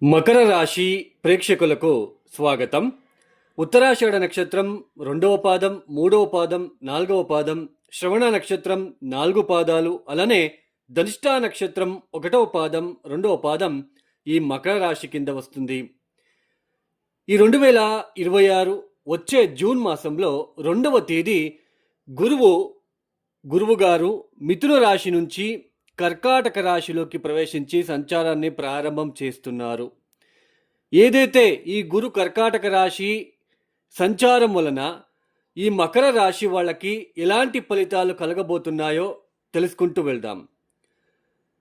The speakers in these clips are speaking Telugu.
మకర రాశి ప్రేక్షకులకు స్వాగతం. ఉత్తరాషాఢ నక్షత్రం 2వ పాదం, 3వ పాదం, 4వ పాదం, శ్రవణ నక్షత్రం 4 పాదాలు, అలానే ధనిష్టా నక్షత్రం 1వ పాదం, 2వ పాదం ఈ మకర రాశి కింద వస్తుంది. ఈ 2026 వచ్చే జూన్ మాసంలో 2వ తేదీ గురువు గారు మిథున రాశి నుంచి కర్కాటక రాశిలోకి ప్రవేశించి సంచారాన్ని ప్రారంభం చేస్తున్నారు. ఏదైతే ఈ గురు కర్కాటక రాశి సంచారం వలన ఈ మకర రాశి వాళ్ళకి ఎలాంటి ఫలితాలు కలగబోతున్నాయో తెలుసుకుంటూ వెళ్దాం.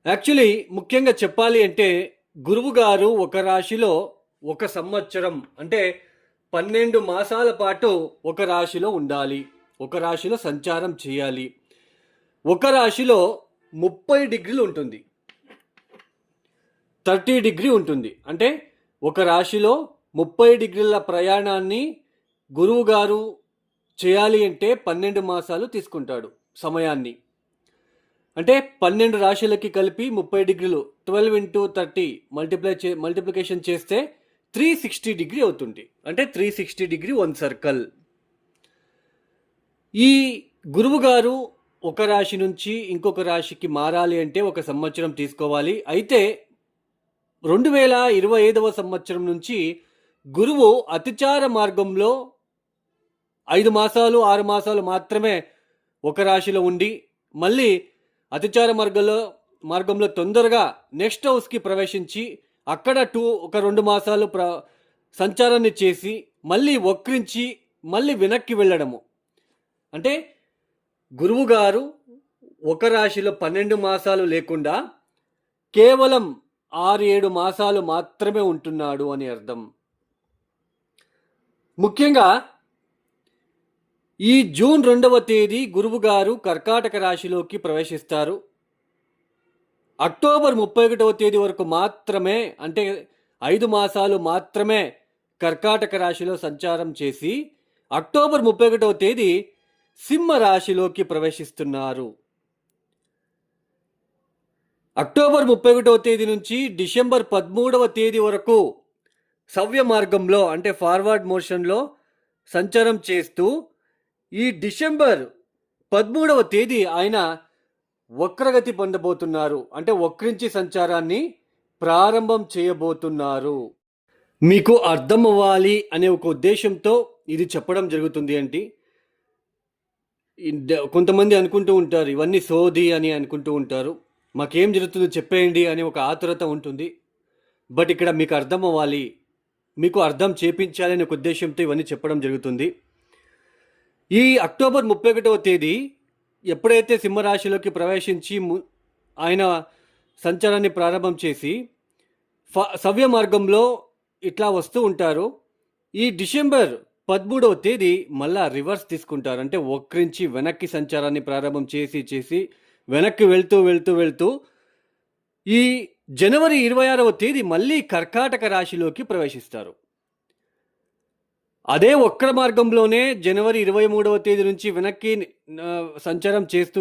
యాక్చువల్లీ ముఖ్యంగా చెప్పాలి అంటే గురువు గారు ఒక రాశిలో ఒక సంవత్సరం అంటే 12 మాసాల పాటు ఒక రాశిలో ఉండాలి, ఒక రాశిలో సంచారం చేయాలి. ఒక రాశిలో 30 డిగ్రీలు ఉంటుంది, 30 డిగ్రీ ఉంటుంది. అంటే ఒక రాశిలో 30 డిగ్రీల ప్రయాణాన్ని గురువు గారు చేయాలి అంటే 12 మాసాలు తీసుకుంటాడు సమయాన్ని. అంటే 12 రాశులకి కలిపి 30 డిగ్రీలు 12 ఇంటూ 30 మల్టిప్లికేషన్ చేస్తే 360 డిగ్రీ అవుతుంది. అంటే 360 డిగ్రీ వన్ సర్కిల్. ఈ గురువు గారు ఒక రాశి నుంచి ఇంకొక రాశికి మారాలి అంటే ఒక సంవత్సరం తీసుకోవాలి. అయితే 2025వ సంవత్సరం నుంచి గురువు అతిచార మార్గంలో 5 మాసాలు 6 మాసాలు మాత్రమే ఒక రాశిలో ఉండి మళ్ళీ అతిచార మార్గంలో తొందరగా నెక్స్ట్ హౌస్కి ప్రవేశించి అక్కడ ఒక 2 మాసాలు సంచారాన్ని చేసి మళ్ళీ వక్రించి మళ్ళీ వెనక్కి వెళ్ళడము. అంటే గురువు గారు ఒక రాశిలో 12 మాసాలు లేకుండా కేవలం 6-7 మాసాలు మాత్రమే ఉంటున్నాడు అని అర్థం. ముఖ్యంగా ఈ జూన్ 2వ తేదీ గురువు గారు కర్కాటక రాశిలోకి ప్రవేశిస్తారు. అక్టోబర్ 31వ తేదీ వరకు మాత్రమే, అంటే 5 మాసాలు మాత్రమే కర్కాటక రాశిలో సంచారం చేసి అక్టోబర్ 31వ తేదీ సింహ రాశిలోకి ప్రవేశిస్తున్నారు. అక్టోబర్ 31వ తేదీ నుంచి డిసెంబర్ 13వ తేదీ వరకు సవ్య మార్గంలో అంటే ఫార్వర్డ్ మోషన్లో సంచారం చేస్తూ ఈ డిసెంబర్ 13వ తేదీ ఆయన వక్రగతి పొందబోతున్నారు. అంటే వక్రించి సంచారాన్ని ప్రారంభం చేయబోతున్నారు. మీకు అర్థం అవ్వాలి అనే ఒక ఉద్దేశంతో ఇది చెప్పడం జరుగుతుంది. అంటే కొంతమంది అనుకుంటూ ఉంటారు ఇవన్నీ సోది అని అనుకుంటూ ఉంటారు. మాకేం జరుగుతుందో చెప్పేయండి అని ఒక ఆతురత ఉంటుంది. బట్ ఇక్కడ మీకు అర్థం అవ్వాలి, మీకు అర్థం చేపించాలి అనే ఒక ఉద్దేశంతో ఇవన్నీ చెప్పడం జరుగుతుంది. ఈ అక్టోబర్ 31వ తేదీ ఎప్పుడైతే సింహరాశిలోకి ప్రవేశించి ఆయన సంచారాన్ని ప్రారంభం చేసి సవ్య మార్గంలో ఇట్లా వస్తూ ఉంటారు. ఈ డిసెంబర్ 13వ తేదీ మళ్ళా రివర్స్ తీసుకుంటారు. అంటే వక్రించి వెనక్కి సంచారాన్ని ప్రారంభం చేసి వెనక్కి వెళ్తూ ఈ జనవరి 26వ తేదీ మళ్ళీ కర్కాటక రాశిలోకి ప్రవేశిస్తారు. అదే వక్ర మార్గంలోనే జనవరి 23వ తేదీ నుంచి వెనక్కి సంచారం చేస్తూ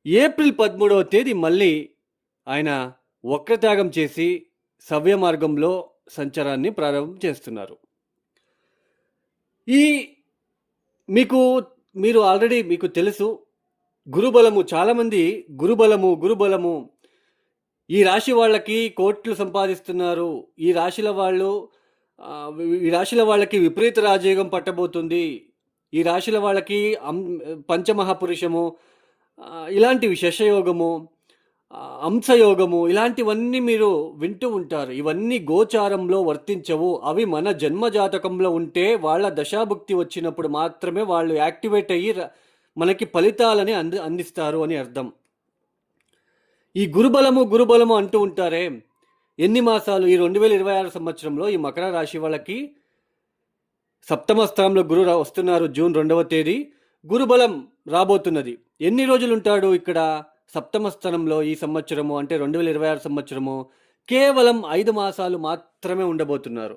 ఏప్రిల్ 13వ తేదీ మళ్ళీ ఆయన వక్రత్యాగం చేసి సవ్య మార్గంలో సంచారాన్ని ప్రారంభం చేస్తున్నారు. మీరు ఆల్రెడీ మీకు తెలుసు గురుబలము, చాలామంది గురుబలము ఈ రాశి వాళ్ళకి కోట్లు సంపాదిస్తున్నారు, ఈ రాశిల వాళ్ళకి విపరీత రాజయోగం పట్టబోతుంది, ఈ రాశుల వాళ్ళకి పంచమహాపురుషము, ఇలాంటివి శశయోగము, అంశయోగము, ఇలాంటివన్నీ మీరు వింటూ ఉంటారు. ఇవన్నీ గోచారంలో వర్తించవు. అవి మన జన్మజాతకంలో ఉంటే వాళ్ళ దశాభుక్తి వచ్చినప్పుడు మాత్రమే వాళ్ళు యాక్టివేట్ అయ్యి మనకి ఫలితాలని అందిస్తారు అని అర్థం. ఈ గురుబలము అంటూ ఉంటారే, ఎన్ని మాసాలు? ఈ 2026 సంవత్సరంలో ఈ మకర రాశి వాళ్ళకి సప్తమ స్థానంలో గురు వస్తున్నారు. జూన్ 2వ తేదీ గురుబలం రాబోతున్నది. ఎన్ని రోజులు ఉంటాడు ఇక్కడ సప్తమ స్థానంలో ఈ సంవత్సరము? అంటే 2026 సంవత్సరము కేవలం 5 మాసాలు మాత్రమే ఉండబోతున్నారు.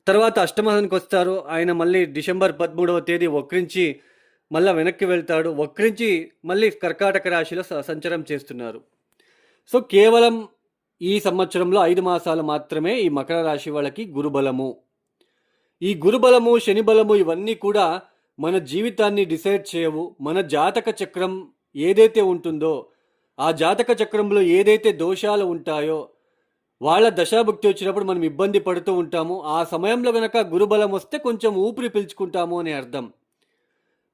తర్వాత అష్టమానికి వస్తారు. ఆయన మళ్ళీ డిసెంబర్ 13వ తేదీ వక్రించి మళ్ళీ వెనక్కి వెళ్తాడు. వక్రించి మళ్ళీ కర్కాటక రాశిలో సంచారం చేస్తున్నారు. సో కేవలం ఈ సంవత్సరంలో 5 మాసాలు మాత్రమే ఈ మకర రాశి వాళ్ళకి గురుబలము. ఈ గురుబలము, శని బలము ఇవన్నీ కూడా మన జీవితాన్ని డిసైడ్ చేయవు. మన జాతక చక్రం ఏదైతే ఉంటుందో, ఆ జాతక చక్రంలో ఏదైతే దోషాలు ఉంటాయో, వాళ్ళ దశాభుక్తి వచ్చినప్పుడు మనం ఇబ్బంది పడుతూ ఉంటాము. ఆ సమయంలో గనక గురుబలం వస్తే కొంచెం ఊపిరి పీల్చుకుంటాము అని అర్థం.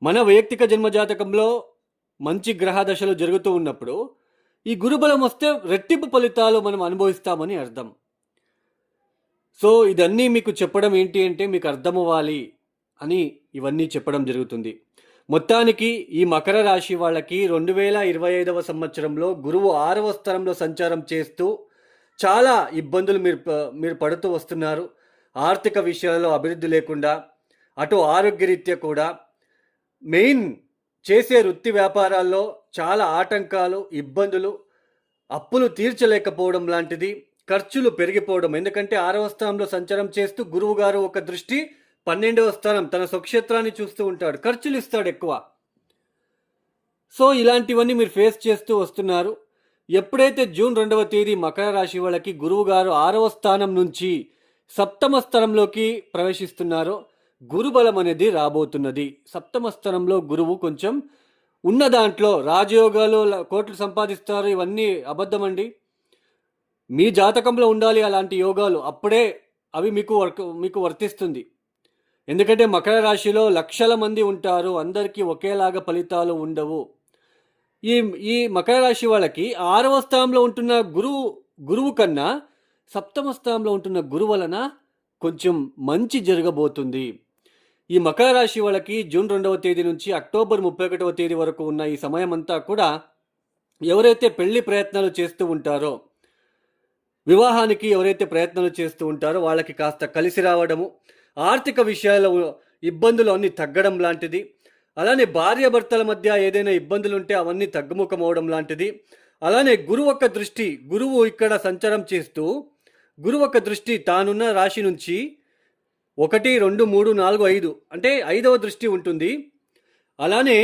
మన వైయక్తిక జన్మజాతకంలో మంచి గ్రహ దశలు జరుగుతూ ఉన్నప్పుడు ఈ గురుబలం వస్తే రెట్టింపు ఫలితాలు మనం అనుభవిస్తామని అర్థం. సో ఇదన్నీ మీకు చెప్పడం ఏంటి అంటే మీకు అర్థమవ్వాలి అని ఇవన్నీ చెప్పడం జరుగుతుంది. మొత్తానికి ఈ మకర రాశి వాళ్ళకి 2025వ సంవత్సరంలో గురువు 6వ స్థానంలో సంచారం చేస్తూ చాలా ఇబ్బందులు మీరు పడుతూ వస్తున్నారు. ఆర్థిక విషయాలలో అభివృద్ధి లేకుండా, అటు ఆరోగ్యరీత్యా కూడా, మెయిన్ చేసే వృత్తి వ్యాపారాల్లో చాలా ఆటంకాలు, ఇబ్బందులు, అప్పులు తీర్చలేకపోవడం లాంటిది, ఖర్చులు పెరిగిపోవడం. ఎందుకంటే 6వ స్థానంలో సంచారం చేస్తూ గురువు గారు ఒక దృష్టి 12వ స్థానం తన స్వక్షేత్రాన్ని చూస్తూ ఉంటాడు, ఖర్చులు ఇస్తాడు ఎక్కువ. సో ఇలాంటివన్నీ మీరు ఫేస్ చేస్తూ వస్తున్నారు. ఎప్పుడైతే జూన్ 2వ తేదీ మకర రాశి వాళ్ళకి గురువు గారు 6వ స్థానం నుంచి 7వ స్థానంలోకి ప్రవేశిస్తున్నారో గురుబలం అనేది రాబోతున్నది. 7వ స్థానంలో గురువు కొంచెం ఉన్న దాంట్లో రాజయోగాలు, కోట్లు సంపాదిస్తారు, ఇవన్నీ అబద్ధమండి. మీ జాతకంలో ఉండాలి అలాంటి యోగాలు, అప్పుడే అవి మీకు వర్తిస్తుంది. ఎందుకంటే మకర రాశిలో లక్షల మంది ఉంటారు, అందరికీ ఒకేలాగా ఫలితాలు ఉండవు. ఈ మకర రాశి వాళ్ళకి 6వ స్థానంలో ఉంటున్న గురువు కన్నా 7వ స్థానంలో ఉంటున్న గురువు వలన కొంచెం మంచి జరగబోతుంది. ఈ మకర రాశి వాళ్ళకి జూన్ 2వ తేదీ నుంచి అక్టోబర్ 31వ తేదీ వరకు ఉన్న ఈ సమయం అంతా కూడా ఎవరైతే పెళ్లి ప్రయత్నాలు చేస్తూ ఉంటారో, వివాహానికి ఎవరైతే ప్రయత్నాలు చేస్తూ ఉంటారో వాళ్ళకి కాస్త కలిసి రావడము, ఆర్థిక విషయాల్లో ఇబ్బందులు అన్నీ తగ్గడం లాంటిది, అలానే భార్యాభర్తల మధ్య ఏదైనా ఇబ్బందులు ఉంటే అవన్నీ తగ్గుముఖం అవడం లాంటిది, అలానే గురువు ఇక్కడ సంచారం చేస్తూ గురువు ఒక దృష్టి తానున్న రాశి నుంచి 1, 2, 3, 4, 5 అంటే 5వ దృష్టి ఉంటుంది. అలానే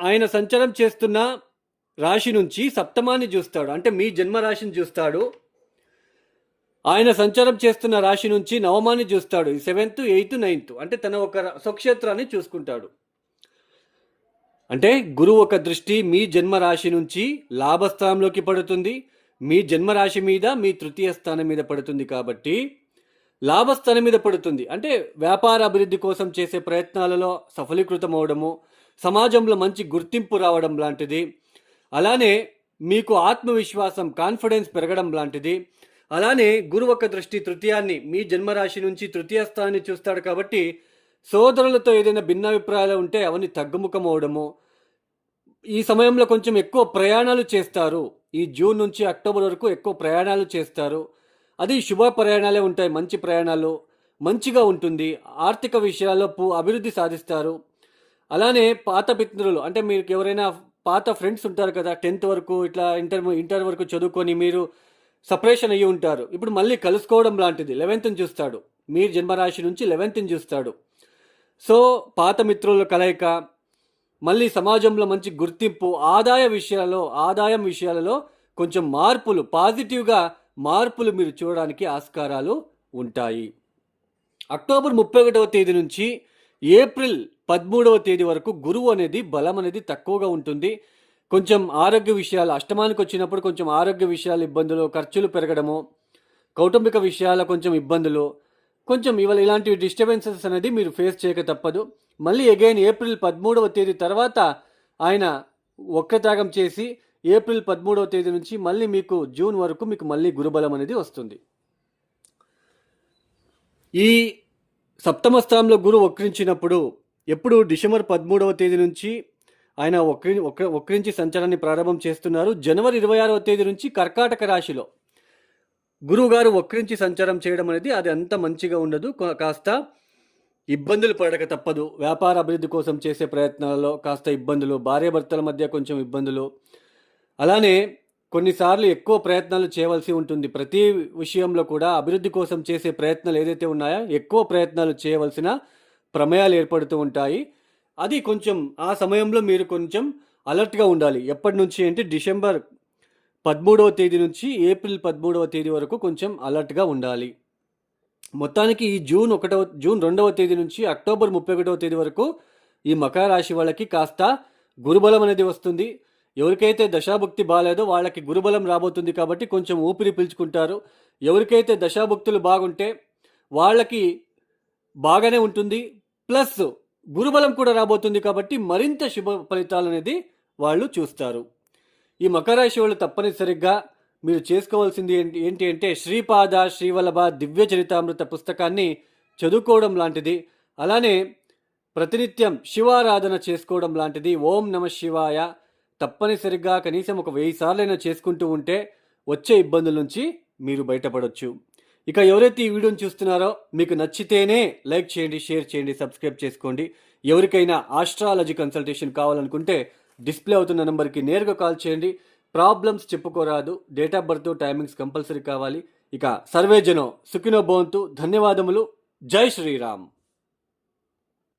ఆయన సంచారం చేస్తున్న రాశి నుంచి సప్తమాన్ని చూస్తాడు, అంటే మీ జన్మరాశిని చూస్తాడు. ఆయన సంచారం చేస్తున్న రాశి నుంచి నవమాన్ని చూస్తాడు, 7th, 8th, 9th అంటే తన ఒక స్వక్షేత్రాన్ని చూసుకుంటాడు. అంటే గురువు ఒక దృష్టి మీ జన్మరాశి నుంచి లాభస్థానంలోకి పడుతుంది, మీ జన్మరాశి మీద మీ తృతీయ స్థానం మీద పడుతుంది. కాబట్టి లాభస్థానం మీద పడుతుంది అంటే వ్యాపార అభివృద్ధి కోసం చేసే ప్రయత్నాలలో సఫలీకృతం అవడము, సమాజంలో మంచి గుర్తింపు రావడం లాంటిది, అలానే మీకు ఆత్మవిశ్వాసం, కాన్ఫిడెన్స్ పెరగడం లాంటిది. అలానే గురువు ఒక దృష్టి తృతీయాన్ని, మీ జన్మరాశి నుంచి తృతీయ స్థానాన్ని చూస్తాడు. కాబట్టి సోదరులతో ఏదైనా భిన్నాభిప్రాయాలు ఉంటే అవన్నీ తగ్గుముఖం అవడము. ఈ సమయంలో కొంచెం ఎక్కువ ప్రయాణాలు చేస్తారు. ఈ జూన్ నుంచి అక్టోబర్ వరకు ఎక్కువ ప్రయాణాలు చేస్తారు. అది శుభ ప్రయాణాలే ఉంటాయి, మంచి ప్రయాణాలు, మంచిగా ఉంటుంది. ఆర్థిక విషయాల్లో అభివృద్ధి సాధిస్తారు. అలానే పాత మిత్రులు, అంటే మీకు ఎవరైనా పాత ఫ్రెండ్స్ ఉంటారు కదా, 10th వరకు ఇట్లా ఇంటర్ వరకు చదువుకొని మీరు సపరేషన్ అయ్యి ఉంటారు, ఇప్పుడు మళ్ళీ కలుసుకోవడం లాంటిది 11th చూస్తాడు, మీ జన్మరాశి నుంచి 11th చూస్తాడు. సో పాత మిత్రుల కలయిక, మళ్ళీ సమాజంలో మంచి గుర్తింపు, ఆదాయం విషయాలలో కొంచెం మార్పులు, పాజిటివ్గా మార్పులు మీరు చూడడానికి ఆస్కారాలు ఉంటాయి. అక్టోబర్ 31వ తేదీ నుంచి ఏప్రిల్ 13వ తేదీ వరకు గురువు అనేది బలం అనేది తక్కువగా ఉంటుంది. కొంచెం ఆరోగ్య విషయాలు, అష్టమానికి వచ్చినప్పుడు కొంచెం ఆరోగ్య విషయాలు ఇబ్బందులు, ఖర్చులు పెరగడము, కౌటుంబిక విషయాల కొంచెం ఇబ్బందులు, కొంచెం ఇలాంటి డిస్టర్బెన్సెస్ అనేది మీరు ఫేస్ చేయక తప్పదు. మళ్ళీ అగైన్ ఏప్రిల్ 13వ తేదీ తర్వాత ఆయన వక్రత్యాగం చేసి ఏప్రిల్ 13వ తేదీ నుంచి మళ్ళీ మీకు జూన్ వరకు మీకు మళ్ళీ గురుబలం అనేది వస్తుంది. ఈ 7వ స్థానంలో గురువు వక్రించినప్పుడు ఎప్పుడు డిసెంబర్ 13వ తేదీ నుంచి ఆయన వక్రించి సంచారాన్ని ప్రారంభం చేస్తున్నారు. జనవరి 26వ తేదీ నుంచి కర్కాటక రాశిలో గురువుగారు వక్రించి సంచారం చేయడం అనేది అది అంత మంచిగా ఉండదు. కాస్త ఇబ్బందులు పడక తప్పదు. వ్యాపార అభివృద్ధి కోసం చేసే ప్రయత్నాలలో కాస్త ఇబ్బందులు, భార్యాభర్తల మధ్య కొంచెం ఇబ్బందులు, అలానే కొన్నిసార్లు ఎక్కువ ప్రయత్నాలు చేయవలసి ఉంటుంది. ప్రతి విషయంలో కూడా అభివృద్ధి కోసం చేసే ప్రయత్నాలు ఏదైతే ఉన్నాయో ఎక్కువ ప్రయత్నాలు చేయవలసిన ప్రమేయాలు ఏర్పడుతూ ఉంటాయి. అది కొంచెం ఆ సమయంలో మీరు కొంచెం అలర్ట్గా ఉండాలి. ఎప్పటి నుంచి అంటే డిసెంబర్ 13వ తేదీ నుంచి ఏప్రిల్ 13వ తేదీ వరకు కొంచెం అలర్ట్గా ఉండాలి. మొత్తానికి ఈ జూన్ 2వ తేదీ నుంచి అక్టోబర్ 31వ తేదీ వరకు ఈ మకర రాశి వాళ్ళకి కాస్త గురుబలం అనేది వస్తుంది. ఎవరికైతే దశాభుక్తి బాగాలేదో వాళ్ళకి గురుబలం రాబోతుంది కాబట్టి కొంచెం ఊపిరి పీల్చుకుంటారు. ఎవరికైతే దశాభుక్తులు బాగుంటే వాళ్ళకి బాగానే ఉంటుంది. ప్లస్ గురుబలం కూడా రాబోతుంది కాబట్టి మరింత శుభ ఫలితాలు అనేది వాళ్ళు చూస్తారు. ఈ మకర రాశి వాళ్ళు తప్పనిసరిగా మీరు చేసుకోవాల్సింది ఏంటి అంటే శ్రీపాద శ్రీవల్లభ దివ్య చరితామృత పుస్తకాన్ని చదువుకోవడం లాంటిది, అలానే ప్రతినిత్యం శివారాధన చేసుకోవడం లాంటిది. ఓం నమ శివాయ తప్పనిసరిగా కనీసం ఒక 1000 సార్లైనా చేసుకుంటూ ఉంటే వచ్చే ఇబ్బందుల నుంచి మీరు బయటపడవచ్చు. ఇక ఎవరైతే ఈ వీడియోని చూస్తున్నారో మీకు నచ్చితేనే లైక్ చేయండి, షేర్ చేయండి, సబ్స్క్రైబ్ చేసుకోండి. ఎవరికైనా ఆస్ట్రాలజీ కన్సల్టేషన్ కావాలనుకుంటే డిస్ప్లే అవుతున్న నెంబర్కి నేరుగా కాల్ చేయండి. ప్రాబ్లమ్స్ చెప్పుకోరాదు, date of birth timings compulsory కావాలి. ఇక సర్వేజనో సుఖినో భవంతు. ధన్యవాదములు. జై శ్రీరామ్.